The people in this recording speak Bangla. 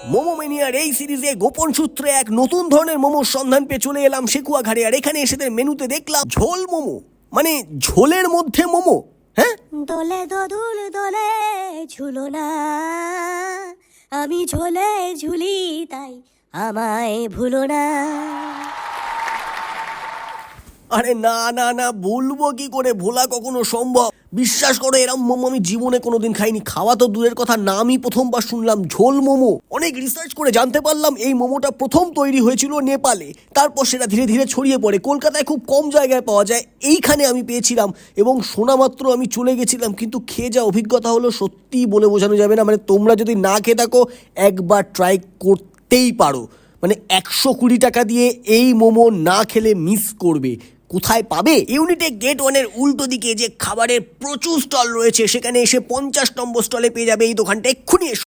মোমো ম্যানিয়ার এই সিরিজে গোপন সূত্রে এক নতুন ধরনের মোমোর সন্ধান পেয়ে চলে এলাম সেকুয়াঘাটে। আর এখানে এসে মেনুতে দেখলাম ঝোল মোমো, মানে ঝোলের মধ্যে মোমো। হ্যাঁ, দোলে দোদুল দোলে ঝুলো না, আমি ঝোলে ঝুলি তাই আমায় ভুলো না। আরে না না না, বলবো কি করে, ভোলা কখনো সম্ভব? বিশ্বাস করো, এরম মোমো আমি জীবনে কোনোদিন খাইনি। খাওয়া তো দূরের কথা, নামই প্রথমবার শুনলাম ঝোল মোমো। অনেক রিসার্চ করে জানতে পারলাম এই মোমোটা প্রথম তৈরি হয়েছিল নেপালে, তারপর সেটা ধীরে ধীরে ছড়িয়ে পড়ে। কলকাতায় খুব কম জায়গায় পাওয়া যায়, এইখানে আমি পেয়েছিলাম এবং শোনা মাত্র আমি চলে গেছিলাম। কিন্তু খেয়ে যা অভিজ্ঞতা হলো সত্যিই বলে বোঝানো যাবে না। মানে তোমরা যদি না খেয়ে থাকো একবার ট্রাই করতেই পারো। মানে 120 টাকা দিয়ে এই মোমো না খেলে মিস করবে। কোথায় পাবে? ইউনিটে গেট 1-এর উল্টো দিকে যে খাবারের প্রচুর স্টল রয়েছে সেখানে এসে 50 নম্বর স্টলে পেয়ে যাবে এই দোকানটা। এক্ষুনি এসো।